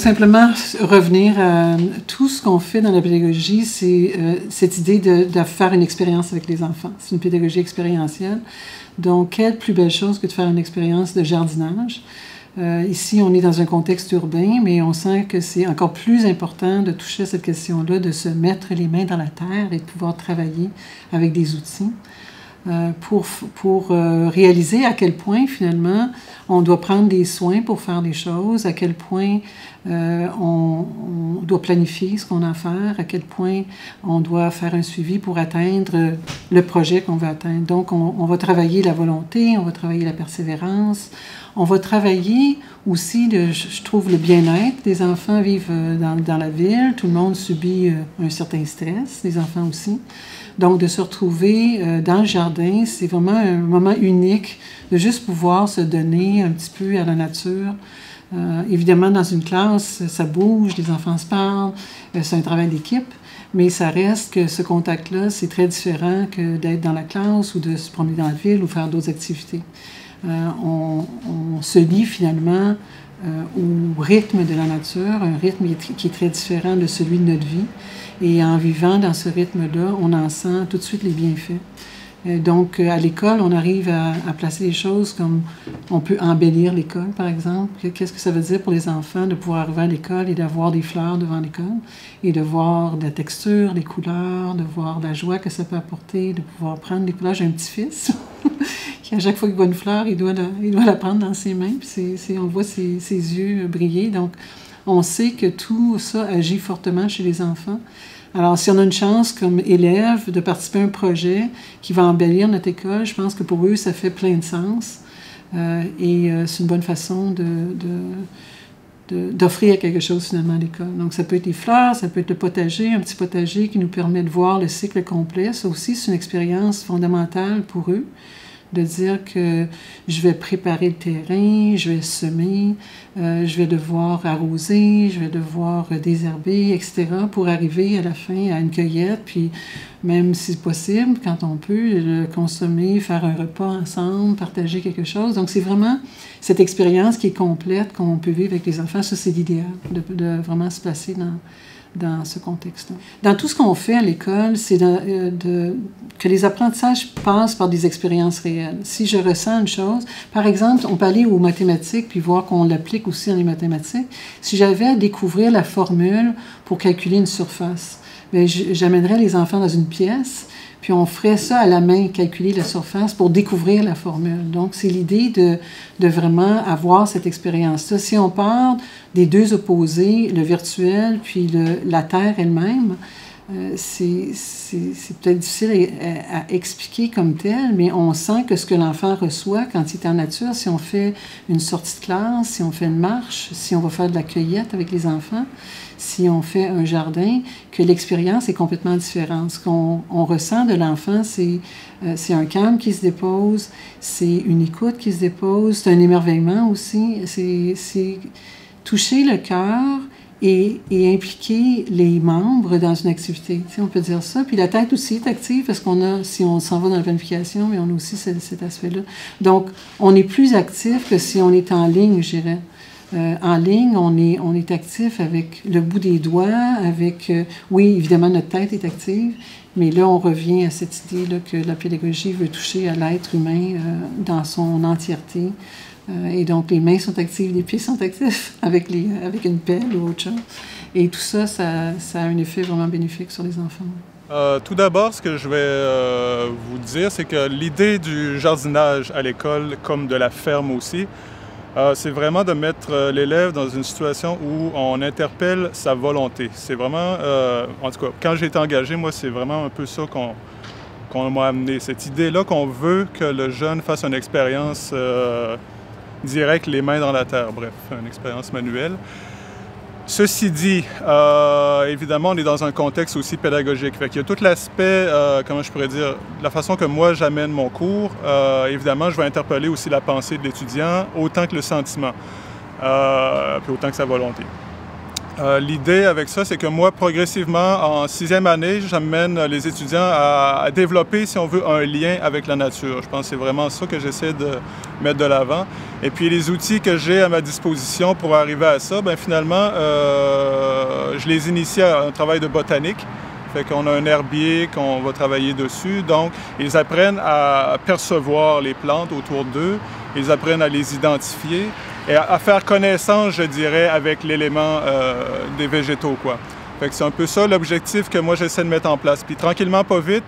simplement revenir à tout ce qu'on fait dans la pédagogie, c'est cette idée de faire une expérience avec les enfants. C'est une pédagogie expérientielle. Donc, quelle plus belle chose que de faire une expérience de jardinage. Ici, on est dans un contexte urbain, mais on sent que c'est encore plus important de toucher à cette question-là, de se mettre les mains dans la terre et de pouvoir travailler avec des outils pour réaliser à quel point, finalement, on doit prendre des soins pour faire des choses, à quel point on doit planifier ce qu'on a à faire, à quel point on doit faire un suivi pour atteindre le projet qu'on veut atteindre. Donc, on va travailler la volonté, on va travailler la persévérance, on va travailler aussi, je trouve, le bien-être. Les enfants vivent dans la ville, tout le monde subit un certain stress, les enfants aussi. Donc, de se retrouver dans le jardin, c'est vraiment un moment unique de juste pouvoir se donner un petit peu à la nature. Évidemment, dans une classe, ça bouge, les enfants se parlent, c'est un travail d'équipe, mais ça reste que ce contact-là, c'est très différent que d'être dans la classe ou de se promener dans la ville ou faire d'autres activités. On se lie finalement au rythme de la nature, un rythme qui est très différent de celui de notre vie. Et en vivant dans ce rythme-là, on en sent tout de suite les bienfaits. Donc, à l'école, on arrive à placer les choses comme on peut embellir l'école, par exemple. Qu'est-ce que ça veut dire pour les enfants de pouvoir arriver à l'école et d'avoir des fleurs devant l'école et de voir de la texture, des couleurs, de voir la joie que ça peut apporter, de pouvoir prendre des couleurs. J'ai un petit-fils qui, à chaque fois qu'il voit une fleur, il doit la prendre dans ses mains, puis on voit ses yeux briller. Donc, on sait que tout ça agit fortement chez les enfants. Alors, si on a une chance comme élève de participer à un projet qui va embellir notre école, je pense que pour eux, ça fait plein de sens. Et c'est une bonne façon d'offrir quelque chose finalement à l'école. Donc, ça peut être les fleurs, ça peut être le potager, un petit potager qui nous permet de voir le cycle complet. Ça aussi, c'est une expérience fondamentale pour eux, de dire que je vais préparer le terrain, je vais semer, je vais devoir arroser, je vais devoir désherber, etc., pour arriver à la fin à une cueillette, puis même si possible, quand on peut, le consommer, faire un repas ensemble, partager quelque chose. Donc, c'est vraiment cette expérience qui est complète qu'on peut vivre avec les enfants. Ça, c'est l'idéal, de vraiment se placer dans ce contexte-là. Dans tout ce qu'on fait à l'école, c'est que les apprentissages passent par des expériences réelles. Si je ressens une chose, par exemple, on peut aller aux mathématiques puis voir qu'on l'applique aussi dans les mathématiques. Si j'avais à découvrir la formule pour calculer une surface, bien, j'amènerais les enfants dans une pièce, puis on ferait ça à la main, calculer la surface pour découvrir la formule. Donc, c'est l'idée de vraiment avoir cette expérience-là. Si on part des deux opposés, le virtuel puis la Terre elle-même, c'est peut-être difficile à expliquer comme tel, mais on sent que ce que l'enfant reçoit quand il est en nature, si on fait une sortie de classe, si on fait une marche, si on va faire de la cueillette avec les enfants, si on fait un jardin, que l'expérience est complètement différente. Ce qu'on ressent de l'enfant, c'est un calme qui se dépose, c'est une écoute qui se dépose, c'est un émerveillement aussi, c'est toucher le cœur et impliquer les membres dans une activité. Tu sais, on peut dire ça. Puis la tête aussi est active parce si on s'en va dans la planification, mais on a aussi cet aspect-là. Donc, on est plus actif que si on est en ligne, je dirais. En ligne, on est actif avec le bout des doigts, oui, évidemment, notre tête est active, mais là, on revient à cette idée-là que la pédagogie veut toucher à l'être humain dans son entièreté. Et donc, les mains sont actives, les pieds sont actifs avec une pelle ou autre chose. Et tout ça, ça a un effet vraiment bénéfique sur les enfants. Tout d'abord, ce que je vais vous dire, c'est que l'idée du jardinage à l'école, comme de la ferme aussi, c'est vraiment de mettre l'élève dans une situation où on interpelle sa volonté. C'est vraiment, en tout cas, quand j'ai été engagé, moi, c'est vraiment un peu ça qu'on m'a amené. Cette idée-là qu'on veut que le jeune fasse une expérience directe, les mains dans la terre, bref, une expérience manuelle. Ceci dit, évidemment, on est dans un contexte aussi pédagogique. Fait qu'il y a tout l'aspect, comment je pourrais dire, la façon que moi j'amène mon cours. Évidemment, je vais interpeller aussi la pensée de l'étudiant autant que le sentiment, puis autant que sa volonté. L'idée avec ça, c'est que moi, progressivement, en 6e année, j'amène les étudiants à développer, si on veut, un lien avec la nature. Je pense que c'est vraiment ça que j'essaie de mettre de l'avant. Et puis les outils que j'ai à ma disposition pour arriver à ça, bien finalement, je les initie à un travail de botanique. Fait qu'on a un herbier qu'on va travailler dessus. Donc, ils apprennent à percevoir les plantes autour d'eux, ils apprennent à les identifier et à faire connaissance, je dirais, avec l'élément des végétaux, quoi. Fait que c'est un peu ça l'objectif que moi j'essaie de mettre en place. Puis tranquillement, pas vite,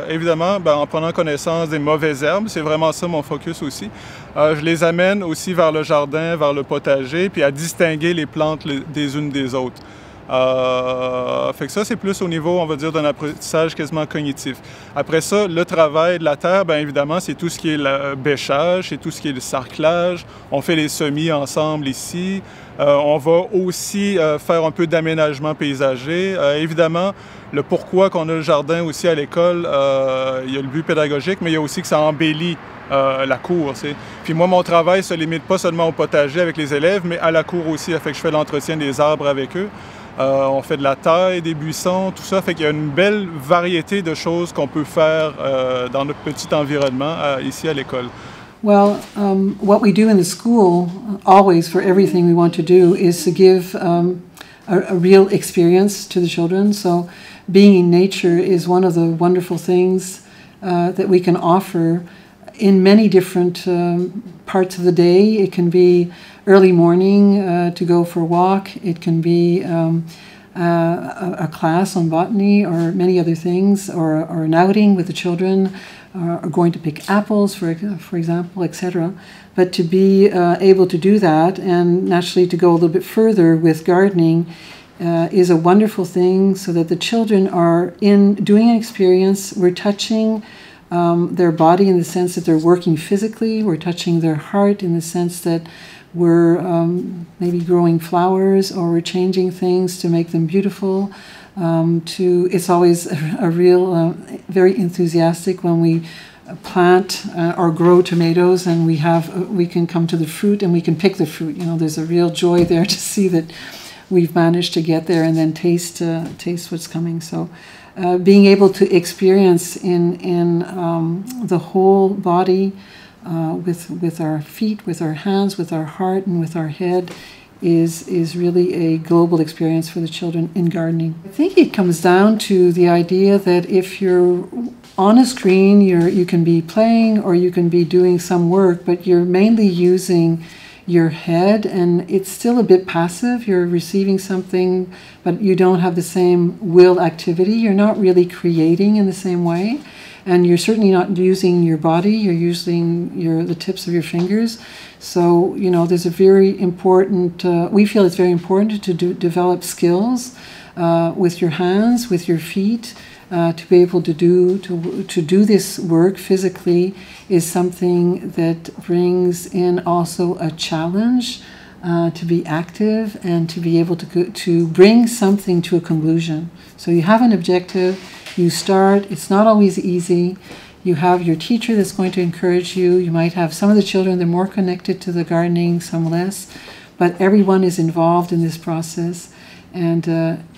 évidemment, ben, en prenant connaissance des mauvaises herbes, c'est vraiment ça mon focus aussi. Je les amène aussi vers le jardin, vers le potager, puis à distinguer les plantes des unes des autres. Fait que ça, c'est plus au niveau, on va dire, d'un apprentissage quasiment cognitif. Après ça, le travail de la terre, bien évidemment, c'est tout ce qui est le bêchage, c'est tout ce qui est le sarclage. On fait les semis ensemble ici. On va aussi faire un peu d'aménagement paysager. Évidemment, le pourquoi qu'on a le jardin aussi à l'école, il y a le but pédagogique, mais il y a aussi que ça embellit la cour. T'sais. Puis moi, mon travail ne se limite pas seulement au potager avec les élèves, mais à la cour aussi. Fait que je fais l'entretien des arbres avec eux. On fait de la taille, des buissons, tout ça. Fait qu'il y a une belle variété de choses qu'on peut faire dans notre petit environnement ici à l'école. Well, what we do in the school, always for everything we want to do, is to give a real experience to the children. So being in nature is one of the wonderful things that we can offer in many different parts of the day. It can be early morning to go for a walk. It can be a class on botany or many other things, or an outing with the children, or going to pick apples, for example, etc. But to be able to do that, and naturally to go a little bit further with gardening, is a wonderful thing, so that the children are doing an experience. We're touching their body in the sense that they're working physically. We're touching their heart in the sense that we're maybe growing flowers, or we're changing things to make them beautiful. It's always a real, very enthusiastic when we plant or grow tomatoes, and we can come to the fruit and we can pick the fruit. You know, there's a real joy there to see that we've managed to get there and then taste what's coming. So being able to experience in the whole body, with our feet, with our hands, with our heart, and with our head, is really a global experience for the children in gardening. I think it comes down to the idea that if you're on a screen, you can be playing or you can be doing some work, but you're mainly using your head, and it's still a bit passive. You're receiving something, but you don't have the same will activity. You're not really creating in the same way. And you're certainly not using your body, you're using the tips of your fingers. So, you know, there's a very important, we feel it's very important to develop skills with your hands, with your feet, to be able to do this work physically is something that brings in also a challenge, to be active and to be able to bring something to a conclusion. So you have an objective. You start, it's not always easy. You have your teacher that's going to encourage you. You might have some of the children, they're more connected to the gardening, some less. But everyone is involved in this process. And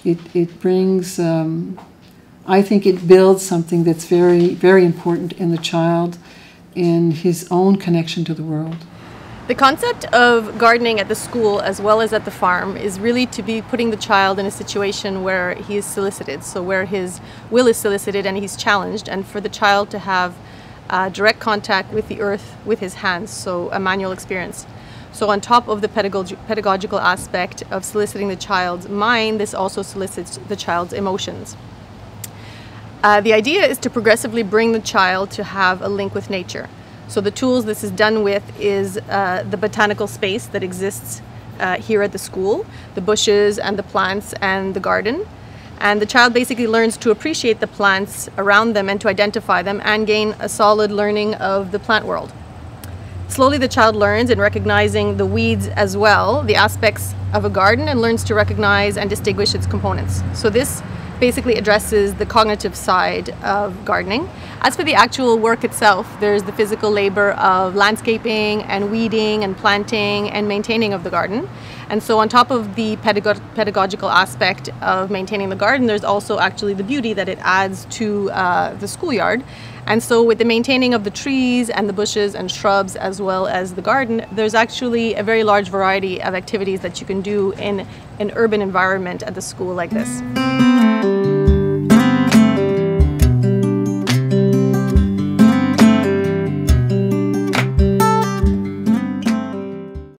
it brings, I think it builds something that's very, very important in the child, in his own connection to the world. The concept of gardening at the school as well as at the farm is really to be putting the child in a situation where he is solicited, so where his will is solicited and he's challenged, and for the child to have direct contact with the earth with his hands, so a manual experience. So on top of the pedagogical aspect of soliciting the child's mind, this also solicits the child's emotions. The idea is to progressively bring the child to have a link with nature. So the tools this is done with is the botanical space that exists here at the school, the bushes and the plants and the garden. And the child basically learns to appreciate the plants around them and to identify them and gain a solid learning of the plant world. Slowly the child learns in recognizing the weeds as well, the aspects of a garden, and learns to recognize and distinguish its components. So this basically addresses the cognitive side of gardening. As for the actual work itself, there's the physical labor of landscaping and weeding and planting and maintaining of the garden. And so on top of the pedagogical aspect of maintaining the garden, there's also actually the beauty that it adds to the schoolyard. And so with the maintaining of the trees and the bushes and shrubs as well as the garden, there's actually a very large variety of activities that you can do in an urban environment at the school like this.